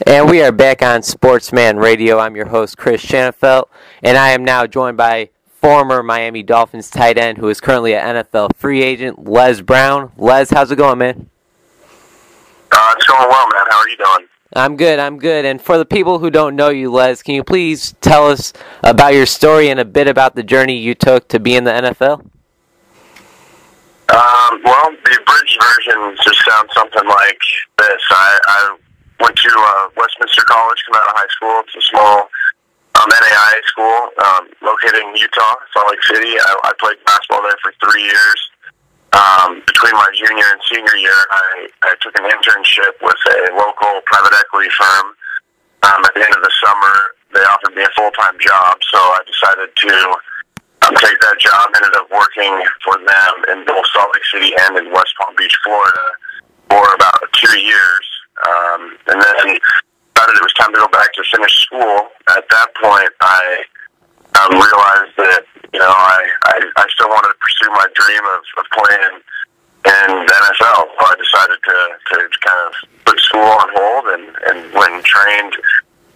And we are back on Sportsman Radio. I'm your host, Chris Shanafelt, and I am now joined by former Miami Dolphins tight end who is currently an NFL free agent, Les Brown. Les, how's it going, man? It's going well, man. How are you doing? I'm good. And for the people who don't know you, Les, can you please tell us about your story and a bit about the journey you took to be in the NFL? Well, the abridged version just sounds something like this. I went to Westminster College, come out of high school. It's a small NAIA school located in Utah, Salt Lake City. I played basketball there for 3 years. Between my junior and senior year, I took an internship with a local private equity firm. At the end of the summer, they offered me a full-time job, so I decided to take that job. Ended up working for them in both Salt Lake City and in West Palm Beach, Florida, for about 2 years. And then decided it was time to go back to finish school. At that point, I realized that, I still wanted to pursue my dream of playing in the NFL. So I decided to kind of put school on hold and went and trained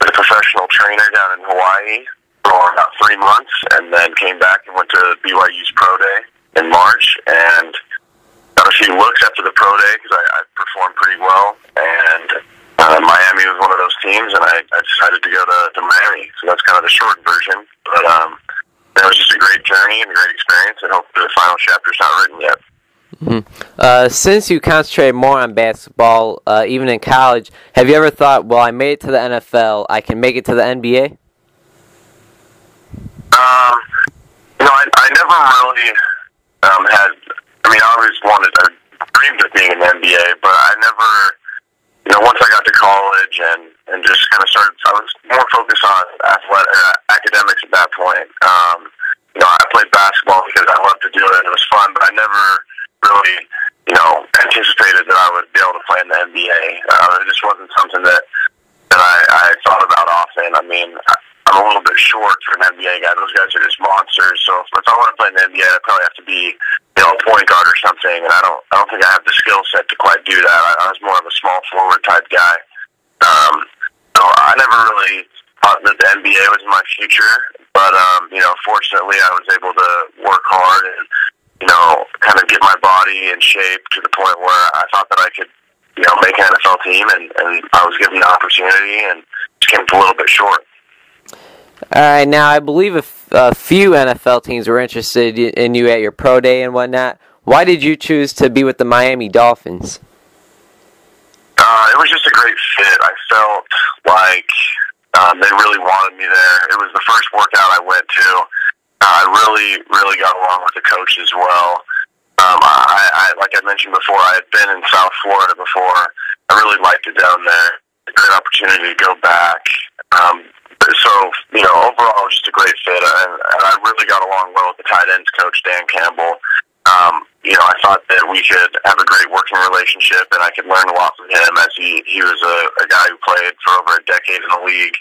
with a professional trainer down in Hawaii for about 3 months, and then came back and went to BYU's Pro Day in March and got a few looks after the Pro Day because I performed pretty well, and Miami was one of those teams, and I decided to go to Miami. So that's kind of the short version, but it was just a great journey and a great experience, and hopefully the final chapter's not written yet. Mm-hmm. Since you concentrated more on basketball, even in college, have you ever thought, well, I made it to the NFL, I can make it to the NBA? I never really I always wanted, or dreamed of being in the NBA, but I never, once I got to college and just kind of started, I was more focused on academics at that point. I played basketball because I loved to do it, and it was fun, but I never really, anticipated that I would be able to play in the NBA. It just wasn't something that I thought about often. I'm a little bit short for an NBA guy. Those guys are just monsters. So if I want to play in the NBA, I probably have to be, a point guard or something. And I don't think I have the skill set to quite do that. I was more of a small forward type guy. So I never really thought that the NBA was my future. But fortunately, I was able to work hard and kind of get my body in shape to the point where I thought that I could, make an NFL team, and I was given the opportunity and just came a little bit short. All right, now I believe a few NFL teams were interested in you at your pro day and whatnot. Why did you choose to be with the Miami Dolphins? It was just a great fit. I felt like they really wanted me there. It was the first workout I went to. I really got along with the coach as well. Like I mentioned before, I had been in South Florida before. I really liked it down there. A great opportunity to go back. So, overall, it was just a great fit, and I really got along well with the tight ends coach, Dan Campbell. I thought that we could have a great working relationship, and I could learn a lot from him, as he was a guy who played for over a decade in the league,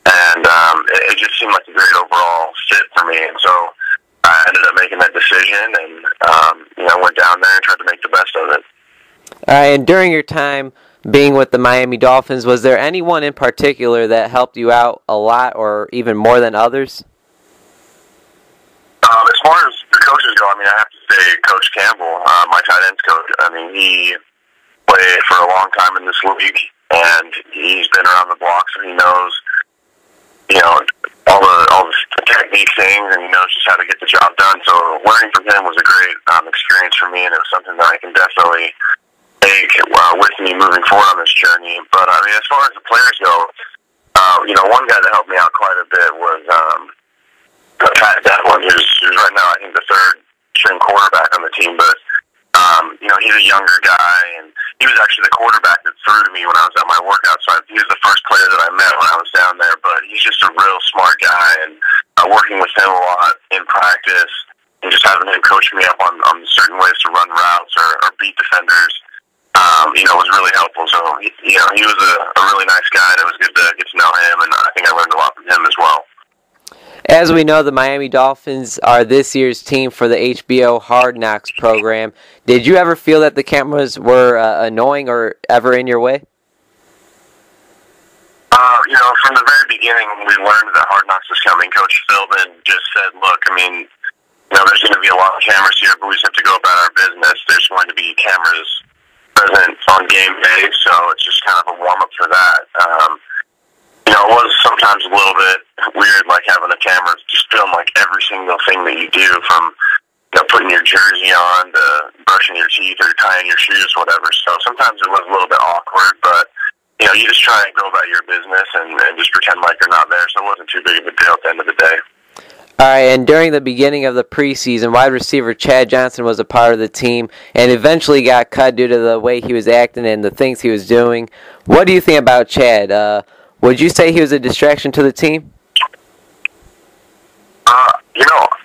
and it just seemed like a great overall fit for me, and so I ended up making that decision, and went down there and tried to make the best of it. All right, and during your time being with the Miami Dolphins, was there anyone in particular that helped you out a lot or even more than others? As far as the coaches go, I have to say Coach Campbell, my tight ends coach. He played for a long time in this league, and he's been around the block, so he knows, all the technique things, and he knows just how to get the job done. So learning from him was a great experience for me, and it was something that I can definitely take with me moving forward on this journey. But as far as the players go, one guy that helped me out quite a bit was Pat Devlin, who's right now I think the third string quarterback on the team. But he's a younger guy, and he was actually the quarterback that threw to me when I was at my workout. So he was the first player that I met when I was down there. But he's just a real smart guy, and working with him a lot in practice and just having him coach me up on certain ways to run routes or beat defenders. Was really helpful. So, he was a really nice guy, and it was good to get to know him, and I think I learned a lot from him as well. As we know, the Miami Dolphins are this year's team for the HBO Hard Knocks program. Did you ever feel that the cameras were annoying or ever in your way? from the very beginning, when we learned that Hard Knocks was coming, Coach Philbin just said, look, I mean, there's going to be a lot of cameras here, but we just have to go about our business. There's going to be cameras present on game day, so it's just kind of a warm-up for that. It was sometimes a little bit weird, like having a camera just film like every single thing that you do, from putting your jersey on to brushing your teeth or tying your shoes, whatever. So sometimes it was a little bit awkward, but you just try and go about your business and just pretend like you're not there. So it wasn't too big of a deal at the end of the day. All right, and during the beginning of the preseason, wide receiver Chad Johnson was a part of the team and eventually got cut due to the way he was acting and the things he was doing. What do you think about Chad? Would you say he was a distraction to the team?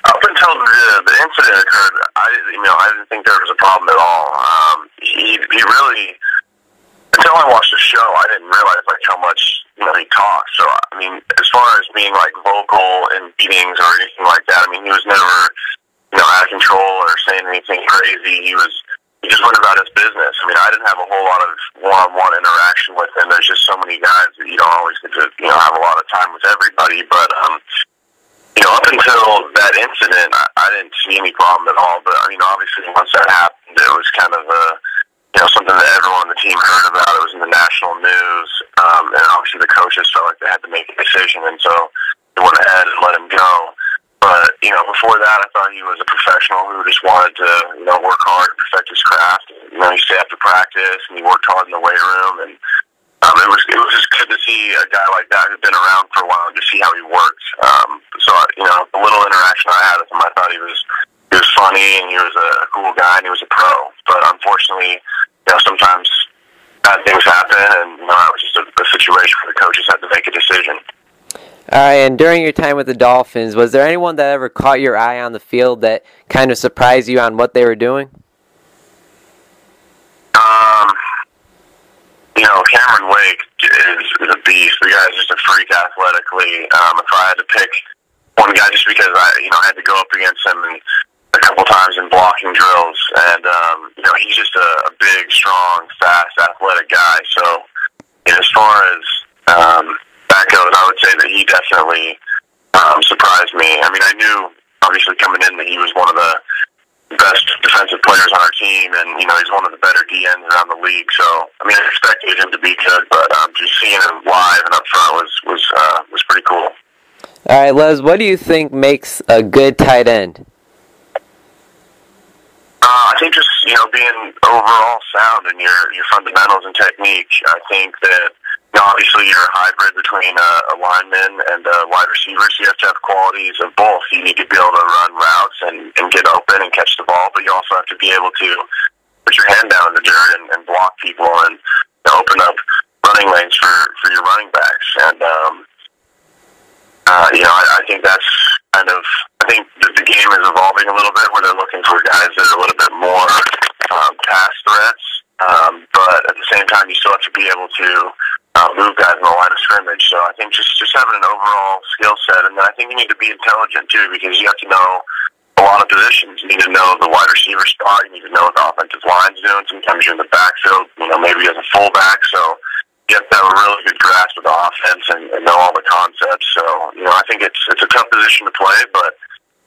Up until the incident occurred, I didn't think there was a problem at all. He really, until I watched the show, I didn't realize how much he talked. So I mean, as far as being vocal in meetings or anything like that, I mean, he was never out of control or saying anything crazy. He just went about his business. I mean, I didn't have a whole lot of one-on-one interaction with him. There's just so many guys that you don't always get to have a lot of time with everybody, but up until that incident, I didn't see any problem at all. But obviously, once that happened, it was kind of something that everyone on the team heard about. It was in the national news, and obviously the coaches felt like they had to make a decision, and so they went ahead and let him go. But before that, I thought he was a professional who just wanted to work hard and perfect his craft. He stayed after practice and he worked hard in the weight room, and it was just good to see a guy like that who'd been around for a while and to see how he worked. So the little interaction I had with him, I thought he was funny and he was a cool guy and he was a pro. But unfortunately, sometimes bad things happen, and it was just a situation where the coaches had to make a decision. All right, and during your time with the Dolphins, was there anyone that ever caught your eye on the field that kind of surprised you on what they were doing? Cameron Wake is a beast. The guy's just a freak athletically. If I had to pick one guy, just because I had to go up against him a couple times in blocking drills, and he's just a big, strong, fast, athletic guy. So as far as that goes, I would say that he definitely surprised me. I mean, I knew obviously coming in that he was one of the best defensive players on our team, and he's one of the better DNs around the league. So I mean, I expected him to be good, but just seeing him live and up front was pretty cool. All right, Les, what do you think makes a good tight end? I think just being overall sound in your fundamentals and technique. I think that obviously you're a hybrid between a lineman and a wide receiver, so you have to have qualities of both. You need to be able to run routes and get open and catch the ball, but you also have to be able to put your hand down in the dirt and block people and open up running lanes for your running backs. And I think that's kind of, I think that the game is evolving a little bit where they're looking for guys that are a little bit more pass threats, but at the same time you still have to be able to move guys in the line of scrimmage. So I think just having an overall skill set, and then I think you need to be intelligent too, because you have to know a lot of positions. You need to know the wide receiver spot. You need to know what the offensive line's doing. Sometimes you're in the backfield, maybe as a fullback. So you have to have a really good grasp of the offense and know all the concepts. So I think it's a tough position to play, but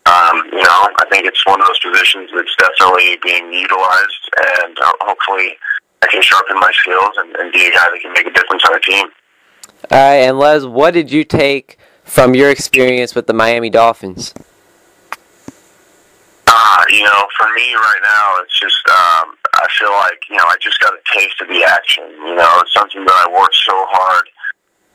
I think it's one of those positions that's definitely being utilized, and hopefully I can sharpen my skills and be a guy that can make a difference on a team. All right, and Les, what did you take from your experience with the Miami Dolphins? For me right now, it's just I feel like I just got a taste of the action. It's something that I worked so hard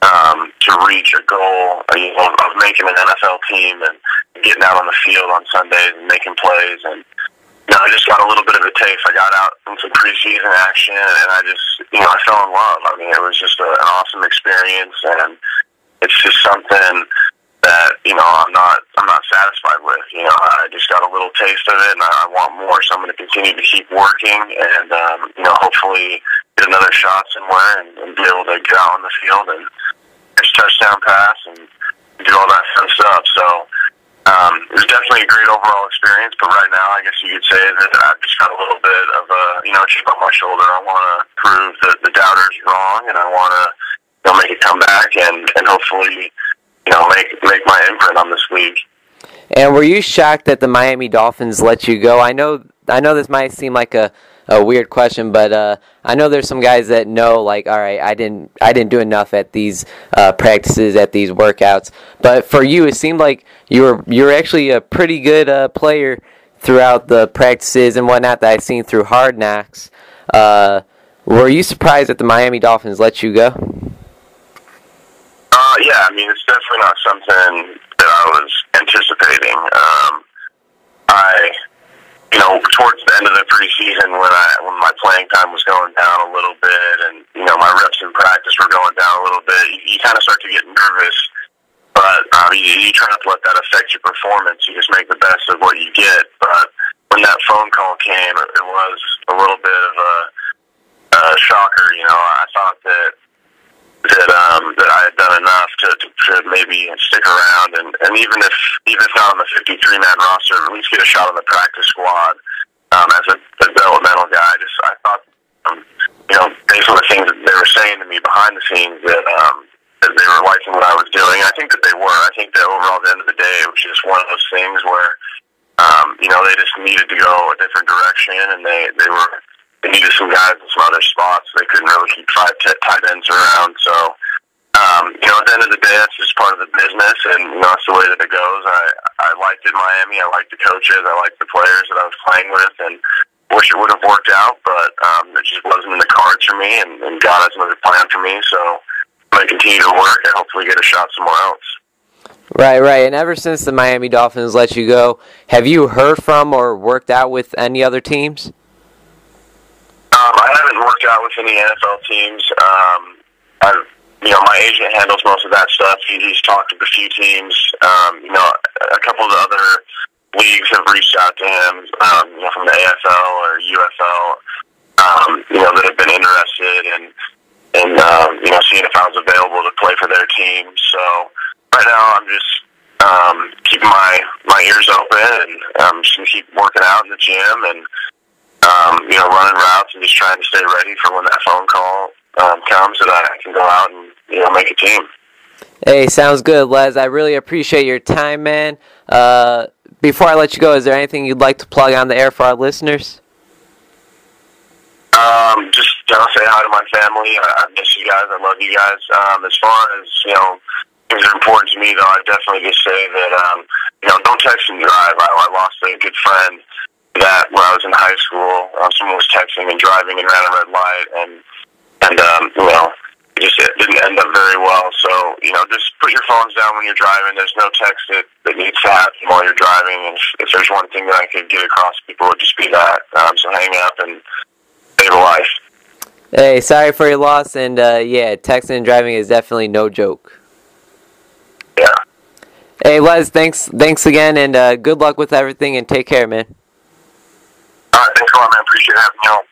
to reach a goal of making an NFL team and getting out on the field on Sundays and making plays. And I just got a little bit of a taste. I got out in some preseason action, and I just I fell in love. I mean, it was just an awesome experience, and it's just something that I'm not satisfied with. I just got a little taste of it, and I want more. So I'm going to continue to keep working, and hopefully get another shot somewhere and be able to get out on the field and catch touchdown pass and do all that fun stuff. So it was definitely a great overall experience. But right now, I guess you could say that I've just got a little bit of a chip on my shoulder. I want to prove the doubters wrong, and I want to make a comeback back and hopefully, make my imprint on this league. And were you shocked that the Miami Dolphins let you go? I know this might seem like a weird question, but I know there's some guys that know, like, all right, I didn't do enough at these practices, at these workouts. But for you, it seemed like you were actually a pretty good player throughout the practices and whatnot that I've seen through Hard Knocks. Were you surprised that the Miami Dolphins let you go? Yeah, I mean, it's definitely not something that I was anticipating. Towards the end of the preseason, when my playing time was going down a little bit, and my reps in practice were going down a little bit, you kind of start to get nervous. But you try not to let that affect your performance. You just make the best of what you get. But when that phone call came, it was a little bit of a shocker. I thought that I had done enough to maybe stick around, and even if not on the 53-man roster, at least get a shot on the practice squad as a developmental guy. I thought, based on the things that they were saying to me behind the scenes, that they were liking what I was doing. I think that they were. I think that overall, at the end of the day, it was just one of those things where, they just needed to go a different direction, and they needed some guys in some other spots. They couldn't really keep five tight ends around. So, at the end of the day, that's just part of the business, and that's the way that it goes. I liked it in Miami. I liked the coaches. I liked the players that I was playing with, and wish it would have worked out, but it just wasn't in the cards for me, and God has another plan for me. So I'm going to continue to work and hopefully get a shot somewhere else. Right. And ever since the Miami Dolphins let you go, have you heard from or worked out with any other teams? I haven't worked out with any NFL teams. My agent handles most of that stuff. He's talked with a few teams. A couple of the other leagues have reached out to him, from the AFL or UFL, that have been interested in seeing if I was available to play for their team. So right now I'm just keeping my ears open, and I'm just going to keep working out in the gym and running routes and just trying to stay ready for when that phone call comes, so that I can go out and make a team. Hey, sounds good, Les. I really appreciate your time, man. Before I let you go, is there anything you'd like to plug on the air for our listeners? Just say hi to my family. I miss you guys. I love you guys. As far as things that are important to me, though, I definitely just say that don't text and drive. I lost a good friend that when I was in high school, someone was texting and driving and ran a red light, and it didn't end up very well. So, just put your phones down when you're driving. There's no text that needs to happen while you're driving. And if there's one thing that I could get across to people, it would just be that. So hang up and save a life. Hey, sorry for your loss, and texting and driving is definitely no joke. Yeah. Hey, Les, thanks again, and good luck with everything, and take care, man. All right, thanks a lot, man. Appreciate having you on.